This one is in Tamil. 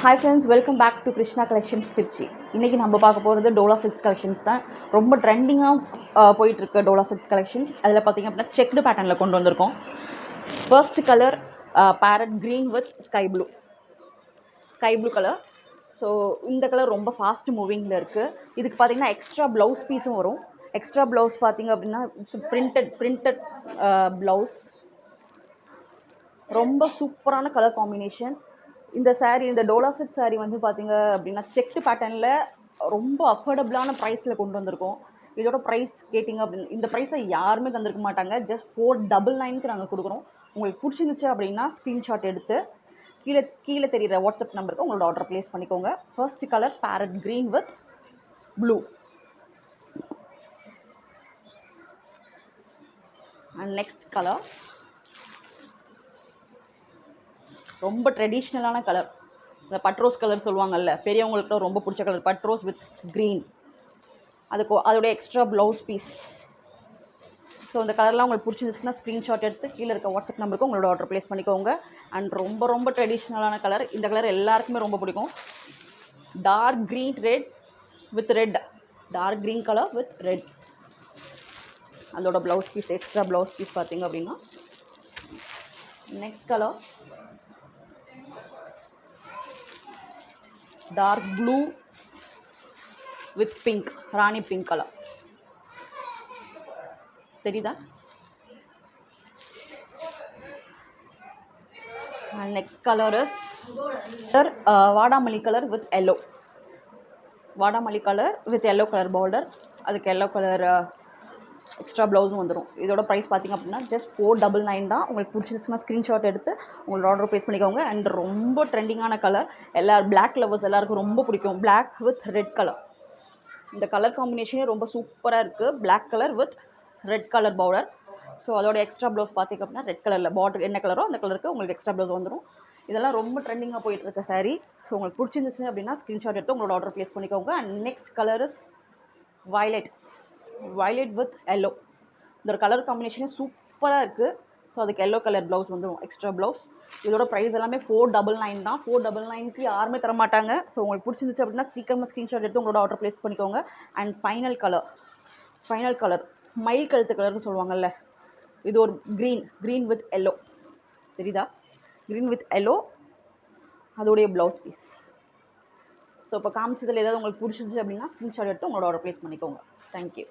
Hi friends, welcome back to Krishna Collections Tirchi. இன்னைக்கு நம்ம பார்க்க போகிறது டோலா செட்ஸ் கலெக்ஷன்ஸ் தான். ரொம்ப ட்ரெண்டிங்காக போயிட்டு இருக்க டோலா செட்ஸ் கலெக்ஷன்ஸ். அதில் பார்த்தீங்க அப்படின்னா செக்டு பேட்டர்னில் கொண்டு வந்திருக்கோம். First colour farad green with sky blue colour. So இந்த கலர் ரொம்ப ஃபாஸ்ட் மூவிங்கில் இருக்குது. இதுக்கு பார்த்தீங்கன்னா எக்ஸ்ட்ரா ப்ளவுஸ் பீஸும் வரும். எக்ஸ்ட்ரா ப்ளவுஸ் பார்த்தீங்க அப்படின்னா பிரிண்டட் ப்ளவுஸ். ரொம்ப சூப்பரான கலர் காம்பினேஷன். இந்த சாரீ, இந்த டோலா செட் சாரீ வந்து பார்த்தீங்க அப்படின்னா செக்டு பேட்டர்னில் ரொம்ப அஃபோர்டபுளான ப்ரைஸில் கொண்டு வந்திருக்கோம். இதோட ப்ரைஸ் கேட்டிங்க அப்படின்னு இந்த ப்ரைஸை யாருமே தந்திருக்க மாட்டாங்க. ஜஸ்ட் 499க்கு நாங்கள் கொடுக்குறோம். உங்களுக்கு பிடிச்சிருந்துச்சு அப்படின்னா ஸ்க்ரீன்ஷாட் எடுத்து கீழே தெரியுற வாட்ஸ்அப் நம்பருக்கு உங்களோட ஆர்டர் ப்ளேஸ் பண்ணிக்கோங்க. First colour farad green with blue and next colour ரொம்ப ட்ரெடிஷ்னலான கலர். இந்த பட்ரோஸ் கலர் சொல்லுவாங்கல்ல, பெரியவங்களுக்கு ரொம்ப பிடிச்ச கலர். பட்ரோஸ் வித் க்ரீன், அதோடைய எக்ஸ்ட்ரா ப்ளவுஸ் பீஸ். ஸோ இந்த கலர்லாம் உங்களுக்கு பிடிச்சிருந்துச்சுன்னா ஸ்க்ரீன்ஷாட் எடுத்து கீழே இருக்க வாட்ஸ்அப் நம்பருக்கு உங்களோட ஆர்டர் ப்ளேஸ் பண்ணிக்கோங்க. அண்ட் ரொம்ப ட்ரெடிஷ்னலான கலர். இந்த கலர் எல்லாருக்குமே ரொம்ப பிடிக்கும். Dark green red with red, dark green colour with red. அதோட blouse piece, extra blouse piece பார்த்தீங்க அப்படின்னா. Next colour dark blue with pink, ராணி பிங்க் கலர். தெரியுதா? நெக்ஸ்ட் கலர் இஸ் வாடாமல்லி கலர் வித் எல்லோ. வாடாமல்லி colour with yellow colour border. அதுக்கு எல்லோ கலர் எக்ஸ்ட்ரா ப்ளவுஸும் வந்துடும். இதோட ப்ரைஸ் பார்த்திங்க அப்படின்னா ஜஸ்ட் 499 தான். உங்களுக்கு பிடிச்சிருச்சுன்னா ஸ்க்ரீன்ஷாட் எடுத்து உங்களோட ஆர்டர் ப்ளேஸ் பண்ணிக்கோங்க. அண்ட் ரொம்ப ட்ரெண்டிங்கான கலர். பிளாக் லவர்ஸ் எல்லாருக்கும் ரொம்ப பிடிக்கும். Black with red colour. இந்த கலர் காம்பினேஷனே ரொம்ப சூப்பராக இருக்குது. Black colour with red colour border. So அதோட எக்ஸ்ட்ரா ப்ளவுஸ் பார்த்திங்க அப்படின்னா ரெட் கலரில் பார்டர் என்ன கலரோ அந்த கலருக்கு உங்களுக்கு எக்ஸ்ட்ரா ப்ளவுஸ் வந்துடும். இதெல்லாம் ரொம்ப ட்ரெண்டிங்காக போயிட்டு இருக்க சாரீ. ஸோ உங்களுக்கு பிடிச்சிருந்துச்சு அப்படின்னா ஸ்க்ரீன்ஷாட் எடுத்து உங்களோட ஆர்டர் ப்ளேஸ் பண்ணிக்கோங்க. And next colour is violet with yellow. இந்த கலர் காம்பினேஷனே சூப்பராக இருக்குது. ஸோ அதுக்கு எல்லோ கலர் ப்ளவுஸ் வந்துடும், எக்ஸ்ட்ரா ப்ளவுஸ். இதோட ப்ரைஸ் எல்லாமே 499 தான். 499க்கு யாருமே தர மாட்டாங்க. ஸோ உங்களுக்கு பிடிச்சிருந்துச்சு அப்படின்னா சீக்கிரமாக ஸ்க்ரீன்ஷாட் எடுத்து உங்களோட ஆர்டர் ப்ளேஸ் பண்ணிக்கோங்க. அண்ட் ஃபைனல் கலர் மயில் கழுத்து கலர்னு சொல்லுவாங்கல்ல, இது ஒரு க்ரீன் வித் எல்லோ. தெரியுதா? க்ரீன் வித் எல்லோ, அதோடைய ப்ளவுஸ் பீஸ். ஸோ இப்போ காமிச்சதில் ஏதாவது உங்களுக்கு பிடிச்சிருந்துச்சு அப்படின்னா ஸ்க்ரீன்ஷாட் எடுத்து உங்களோட ஆர்டர் ப்ளேஸ் பண்ணிக்கோங்க. தேங்க்யூ.